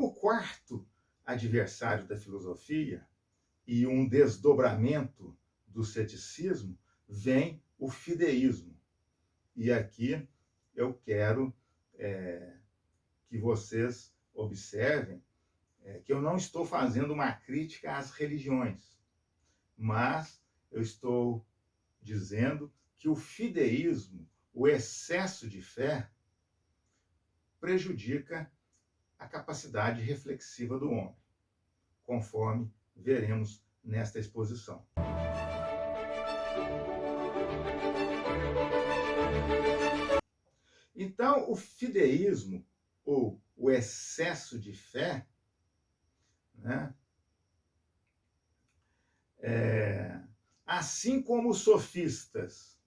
como quarto adversário da filosofia e um desdobramento do ceticismo, vem o fideísmo. E aqui eu quero que vocês observem que eu não estou fazendo uma crítica às religiões, mas eu estou dizendo que o fideísmo, o excesso de fé, prejudica a capacidade reflexiva do homem, conforme veremos nesta exposição. Então, o fideísmo, ou o excesso de fé, né, assim como os sofistas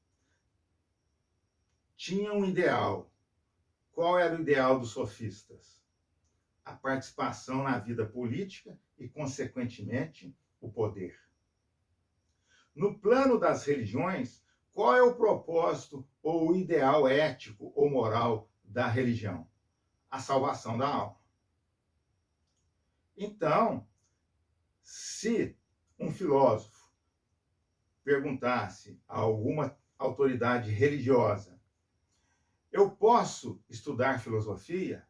tinham um ideal. Qual era o ideal dos sofistas? A participação na vida política e, consequentemente, o poder. No plano das religiões, qual é o propósito ou o ideal ético ou moral da religião? A salvação da alma. Então, se um filósofo perguntasse a alguma autoridade religiosa: eu posso estudar filosofia?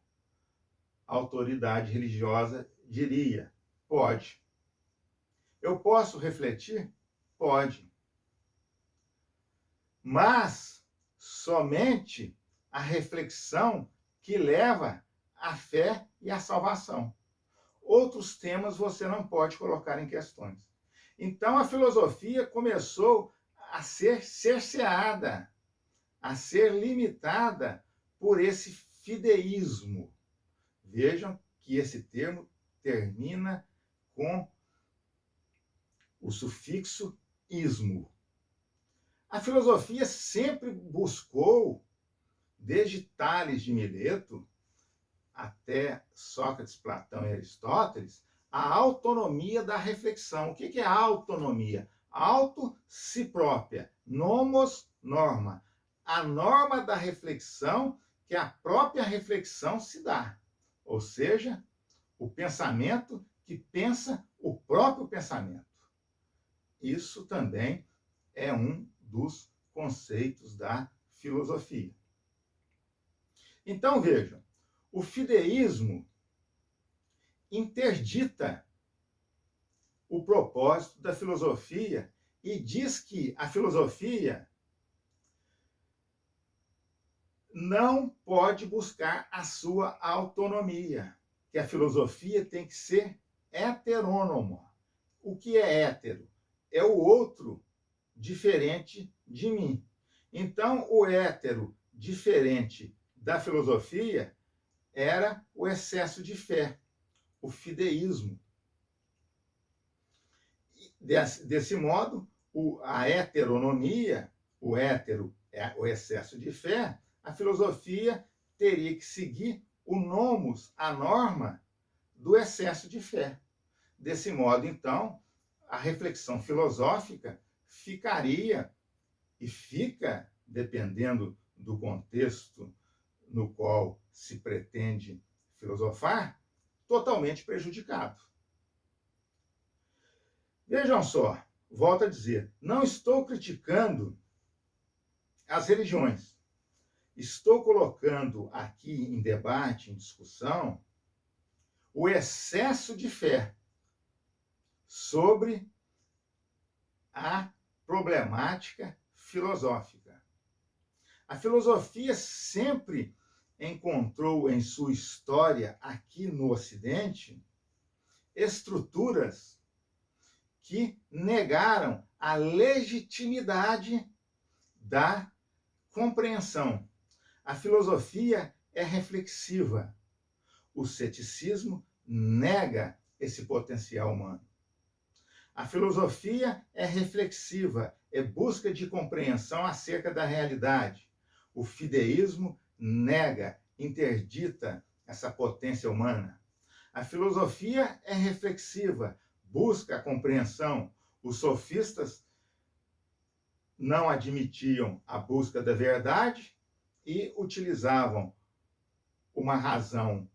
A autoridade religiosa diria: pode. Eu posso refletir? Pode. Mas somente a reflexão que leva à fé e à salvação. Outros temas você não pode colocar em questões. Então a filosofia começou a ser cerceada, a ser limitada por esse fideísmo. Vejam que esse termo termina com o sufixo ismo. A filosofia sempre buscou, desde Tales de Mileto até Sócrates, Platão e Aristóteles, a autonomia da reflexão. O que é a autonomia? Auto, si própria, nomos, norma. A norma da reflexão que a própria reflexão se dá. Ou seja, o pensamento que pensa o próprio pensamento. Isso também é um dos conceitos da filosofia. Então, vejam, o fideísmo interdita o propósito da filosofia e diz que a filosofia não pode buscar a sua autonomia, que a filosofia tem que ser heterônoma. O que é hétero? É o outro diferente de mim. Então, o hétero diferente da filosofia era o excesso de fé, o fideísmo. Desse modo, a heteronomia, o hétero é o excesso de fé, a filosofia teria que seguir o nomos, a norma do excesso de fé. Desse modo, então, a reflexão filosófica ficaria e fica, dependendo do contexto no qual se pretende filosofar, totalmente prejudicado. Vejam só, volto a dizer, não estou criticando as religiões. Estou colocando aqui em debate, em discussão, o excesso de fé sobre a problemática filosófica. A filosofia sempre encontrou em sua história aqui no Ocidente estruturas que negaram a legitimidade da compreensão. A filosofia é reflexiva. O ceticismo nega esse potencial humano. A filosofia é reflexiva, é busca de compreensão acerca da realidade. O fideísmo nega, interdita essa potência humana. A filosofia é reflexiva, busca a compreensão. Os sofistas não admitiam a busca da verdade e utilizavam uma razão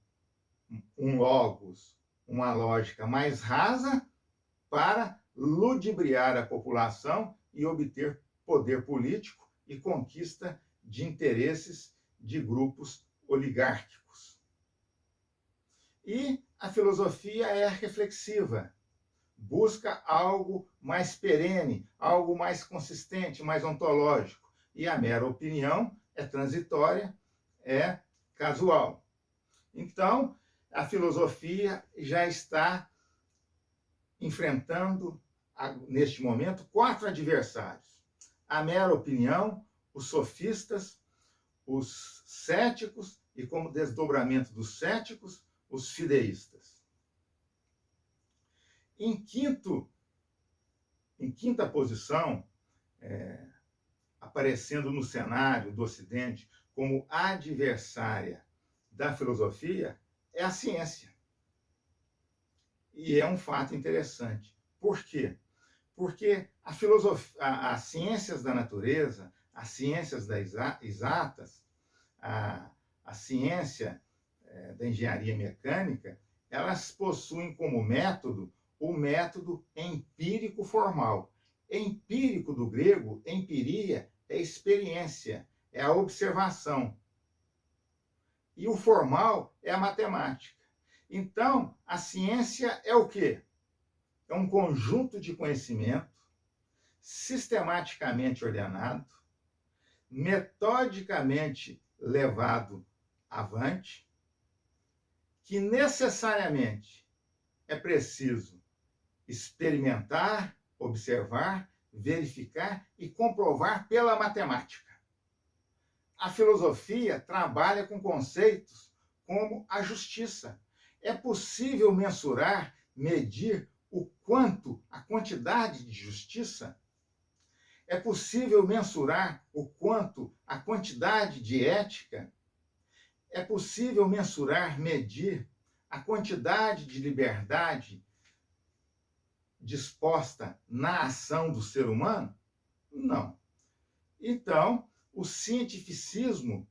um logos, uma lógica mais rasa para ludibriar a população e obter poder político e conquista de interesses de grupos oligárquicos. E a filosofia é reflexiva, busca algo mais perene, algo mais consistente, mais ontológico. E a mera opinião é transitória, é casual. Então, a filosofia já está enfrentando, neste momento, 4 adversários: a mera opinião, os sofistas, os céticos e, como desdobramento dos céticos, os fideístas. Em quinta posição, aparecendo no cenário do Ocidente como adversária da filosofia, é a ciência. E é um fato interessante. Por quê? Porque as ciências da natureza, as ciências exatas, a ciência da engenharia mecânica, elas possuem como método o método empírico formal. Empírico, do grego, empiria, é experiência, é a observação. E o formal é a matemática. Então, a ciência é o quê? É um conjunto de conhecimento sistematicamente ordenado, metodicamente levado avante, que necessariamente é preciso experimentar, observar, verificar e comprovar pela matemática. A filosofia trabalha com conceitos como a justiça. É possível mensurar, medir o quanto, a quantidade de justiça? É possível mensurar o quanto, a quantidade de ética? É possível mensurar, medir a quantidade de liberdade disposta na ação do ser humano? Não. Então, o cientificismo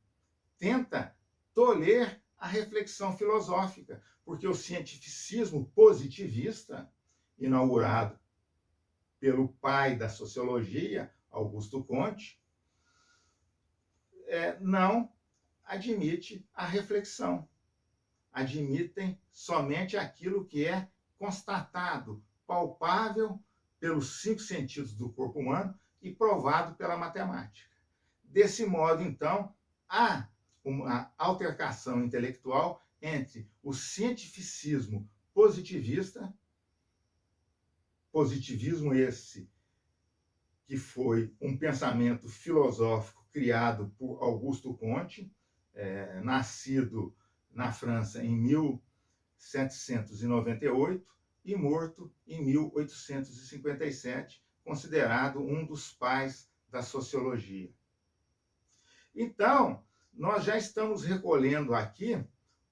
tenta tolher a reflexão filosófica, porque o cientificismo positivista, inaugurado pelo pai da sociologia, Augusto Comte, não admite a reflexão. Admitem somente aquilo que é constatado, palpável pelos 5 sentidos do corpo humano e provado pela matemática. Desse modo, então, há uma altercação intelectual entre o cientificismo positivista, positivismo esse que foi um pensamento filosófico criado por Augusto Comte, nascido na França em 1798 e morto em 1857, considerado um dos pais da sociologia. Então, nós já estamos recolhendo aqui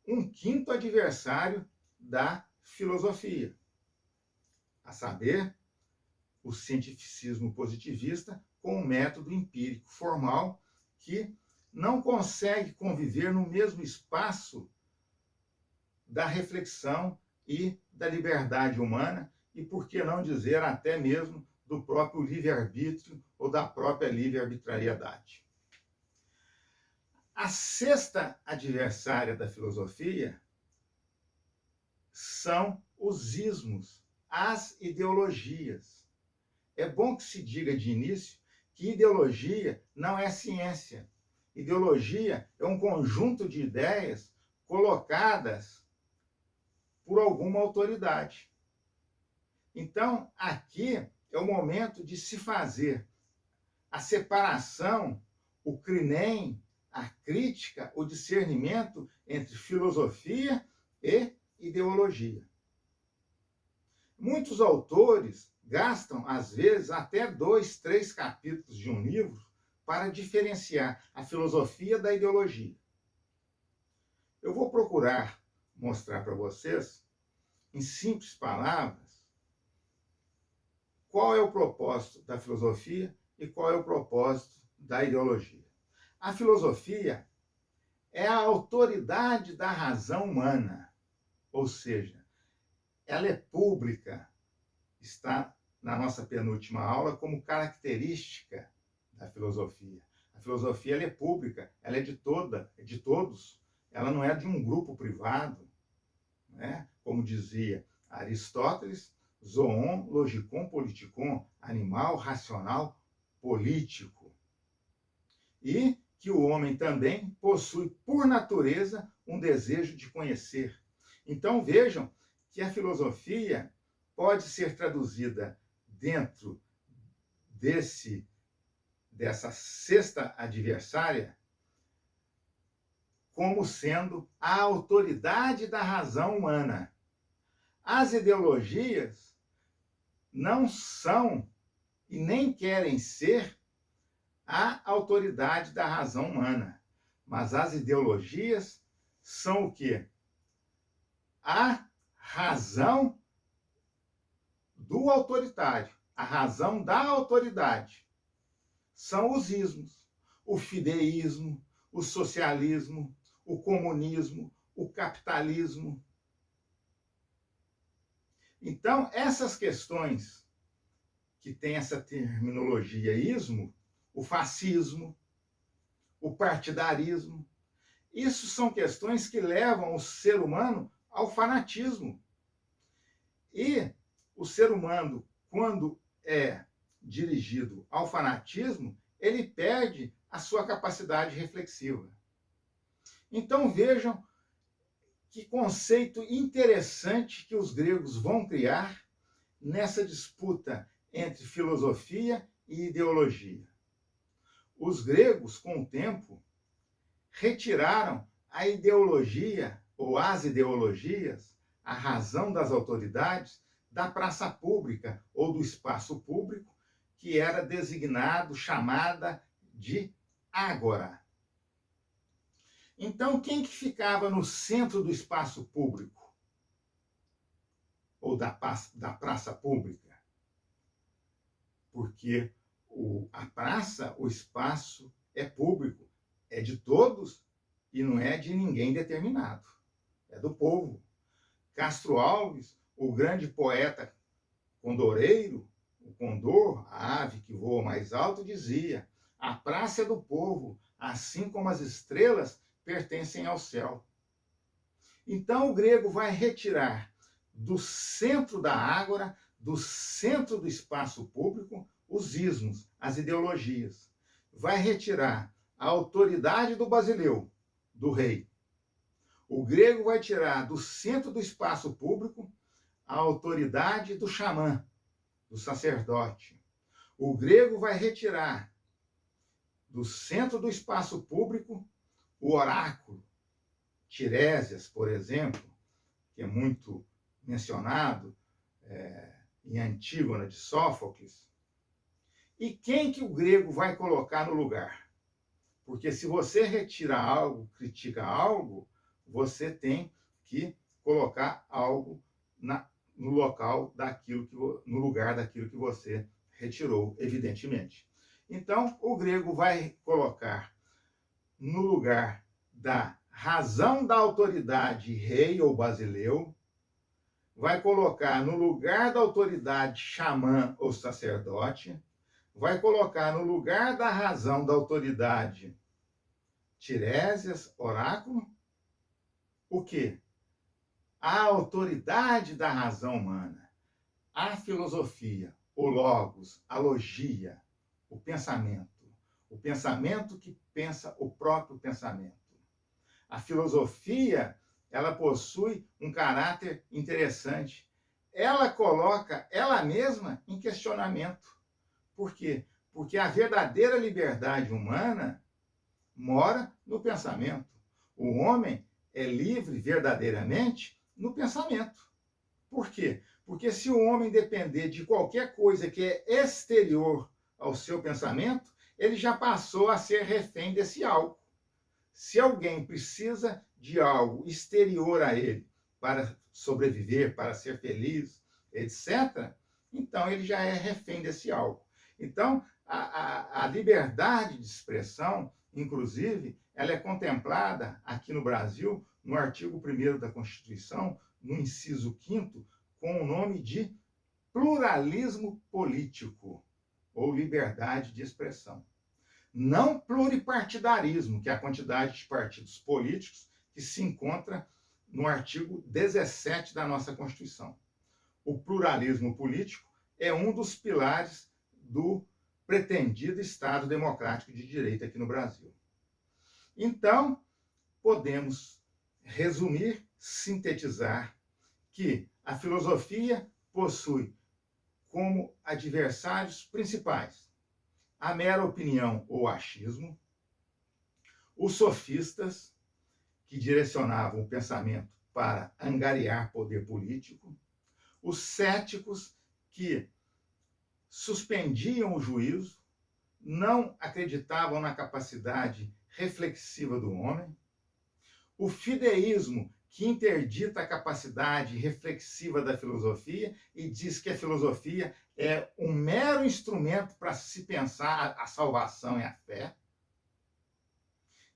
um 5º adversário da filosofia, a saber, o cientificismo positivista com o método empírico formal, que não consegue conviver no mesmo espaço da reflexão e da liberdade humana, e por que não dizer até mesmo do próprio livre-arbítrio ou da própria livre-arbitrariedade. A 6ª adversária da filosofia são os ismos, as ideologias. É bom que se diga de início que ideologia não é ciência. Ideologia é um conjunto de ideias colocadas por alguma autoridade. Então, aqui é o momento de se fazer a separação, o crinem, a crítica, o discernimento entre filosofia e ideologia. Muitos autores gastam, às vezes, até 2, 3 capítulos de um livro para diferenciar a filosofia da ideologia. Eu vou procurar mostrar para vocês, em simples palavras, qual é o propósito da filosofia e qual é o propósito da ideologia. A filosofia é a autoridade da razão humana. ou seja, ela é pública, está na nossa penúltima aula como característica da filosofia. A filosofia ela é pública, ela é de todos, ela não é de um grupo privado, né? Como dizia Aristóteles, zoon, logikon, politikon, animal, racional, político. E que o homem também possui, por natureza, um desejo de conhecer. Então, vejam que a filosofia pode ser traduzida dentro dessa sexta adversária como sendo a autoridade da razão humana. As ideologias não são e nem querem ser a autoridade da razão humana, mas as ideologias são o quê? A razão do autoritário, a razão da autoridade. São os ismos, o fideísmo, o socialismo, o comunismo, o capitalismo. Então, essas questões que têm essa terminologia ismo, o fascismo, o partidarismo, isso são questões que levam o ser humano ao fanatismo. E o ser humano, quando é dirigido ao fanatismo, ele perde a sua capacidade reflexiva. Então vejam que conceito interessante que os gregos vão criar nessa disputa entre filosofia e ideologia. Os gregos, com o tempo, retiraram a ideologia ou as ideologias, a razão das autoridades, da praça pública ou do espaço público, que era designado, chamada de ágora. Então, quem que ficava no centro do espaço público? Ou da praça pública? Porque a praça, o espaço, é público, é de todos e não é de ninguém determinado. É do povo. Castro Alves, o grande poeta condoreiro, o condor, a ave que voa mais alto, dizia: a praça é do povo, assim como as estrelas pertencem ao céu. Então o grego vai retirar do centro da ágora, do centro do espaço público, os ismos, as ideologias. Vai retirar a autoridade do basileu, do rei. O grego vai tirar do centro do espaço público a autoridade do xamã, do sacerdote. O grego vai retirar do centro do espaço público o oráculo. Tiresias, por exemplo, que é muito mencionado em Antígona de Sófocles. E quem que o grego vai colocar no lugar? Porque se você retira algo, critica algo, você tem que colocar algo no lugar daquilo que você retirou, evidentemente. Então, o grego vai colocar no lugar da razão da autoridade rei ou basileu, vai colocar no lugar da autoridade xamã ou sacerdote, vai colocar no lugar da razão da autoridade Tiresias, oráculo, o quê? A autoridade da razão humana, a filosofia, o logos, a logia, o pensamento que pensa o próprio pensamento. A filosofia, ela possui um caráter interessante. Ela coloca ela mesma em questionamento. Por quê? Porque a verdadeira liberdade humana mora no pensamento. O homem é livre verdadeiramente no pensamento. Por quê? Porque se o homem depender de qualquer coisa que é exterior ao seu pensamento, ele já passou a ser refém desse algo. Se alguém precisa de algo exterior a ele para sobreviver, para ser feliz, etc., então ele já é refém desse algo. Então, a liberdade de expressão, inclusive, ela é contemplada aqui no Brasil, no artigo 1º da Constituição, no inciso 5º, com o nome de pluralismo político ou liberdade de expressão. Não pluripartidarismo, que é a quantidade de partidos políticos que se encontra no artigo 17 da nossa Constituição. O pluralismo político é um dos pilares do pretendido Estado democrático de direito aqui no Brasil. Então, podemos resumir, sintetizar, que a filosofia possui como adversários principais a mera opinião ou achismo, os sofistas, que direcionavam o pensamento para angariar poder político, os céticos, que suspendiam o juízo, não acreditavam na capacidade reflexiva do homem, o fideísmo, que interdita a capacidade reflexiva da filosofia e diz que a filosofia é um mero instrumento para se pensar a salvação e a fé.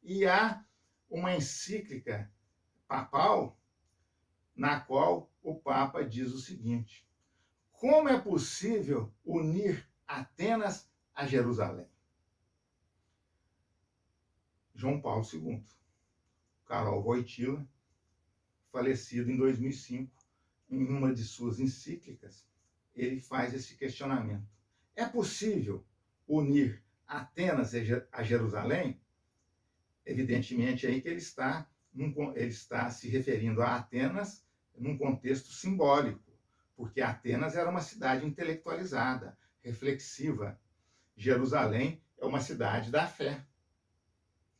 E há uma encíclica papal na qual o Papa diz o seguinte: como é possível unir Atenas a Jerusalém? João Paulo II, Karol Wojtyła, falecido em 2005, em uma de suas encíclicas, ele faz esse questionamento. É possível unir Atenas a Jerusalém? Evidentemente, aí que ele está se referindo a Atenas num contexto simbólico, porque Atenas era uma cidade intelectualizada, reflexiva. Jerusalém é uma cidade da fé.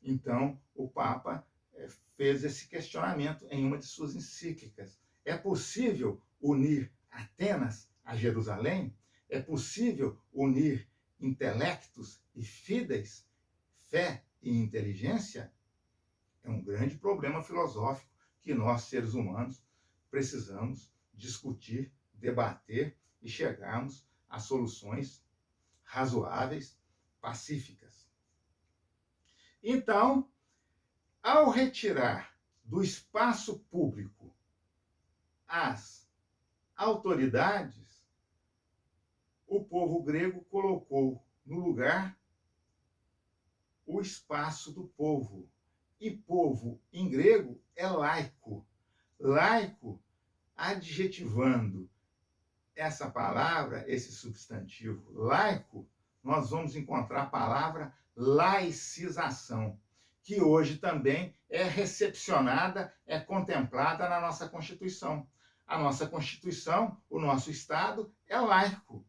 Então, o Papa fez esse questionamento em uma de suas encíclicas. É possível unir Atenas a Jerusalém? É possível unir intelectos e fides, fé e inteligência? É um grande problema filosófico que nós, seres humanos, precisamos discutir, debater e chegarmos a soluções razoáveis, pacíficas. Então, ao retirar do espaço público as autoridades, o povo grego colocou no lugar o espaço do povo. E povo, em grego, é laico. Laico, adjetivando essa palavra, esse substantivo laico, nós vamos encontrar a palavra laicização, que hoje também é recepcionada, é contemplada na nossa Constituição. A nossa Constituição, o nosso Estado, é laico.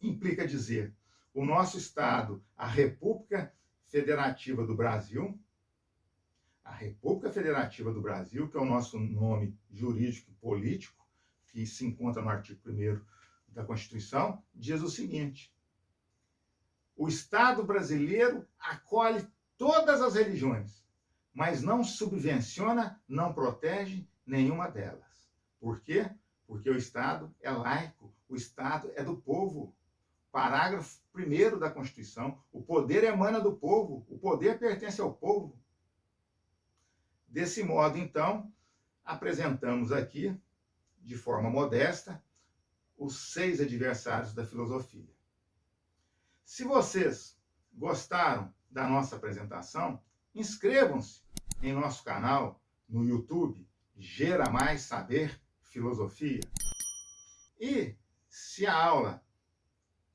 Implica dizer, o nosso Estado, a República Federativa do Brasil, a República Federativa do Brasil, que é o nosso nome jurídico e político, que se encontra no artigo 1º da Constituição, diz o seguinte: o Estado brasileiro acolhe todas as religiões, mas não subvenciona, não protege nenhuma delas. Por quê? Porque o Estado é laico, o Estado é do povo. Parágrafo 1º da Constituição, o poder emana do povo, o poder pertence ao povo. Desse modo, então, apresentamos aqui, de forma modesta, os 6 adversários da filosofia. Se vocês gostaram da nossa apresentação, inscrevam-se em nosso canal no YouTube, Gera Mais Saber Filosofia. E, se a aula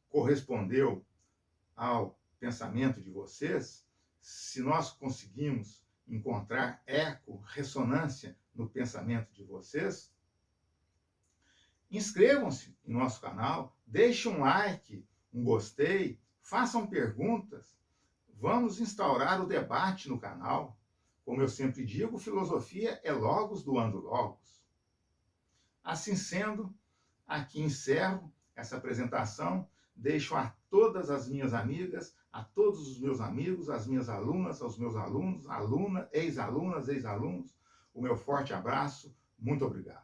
correspondeu ao pensamento de vocês, se nós conseguimos encontrar eco, ressonância no pensamento de vocês, inscrevam-se em nosso canal, deixem um like, um gostei, façam perguntas, vamos instaurar o debate no canal. Como eu sempre digo, filosofia é logos doando logos. Assim sendo, aqui encerro essa apresentação, deixo a todas as minhas amigas, a todos os meus amigos, as minhas alunas, aos meus alunos, ex-alunas, ex-alunos, o meu forte abraço, muito obrigado.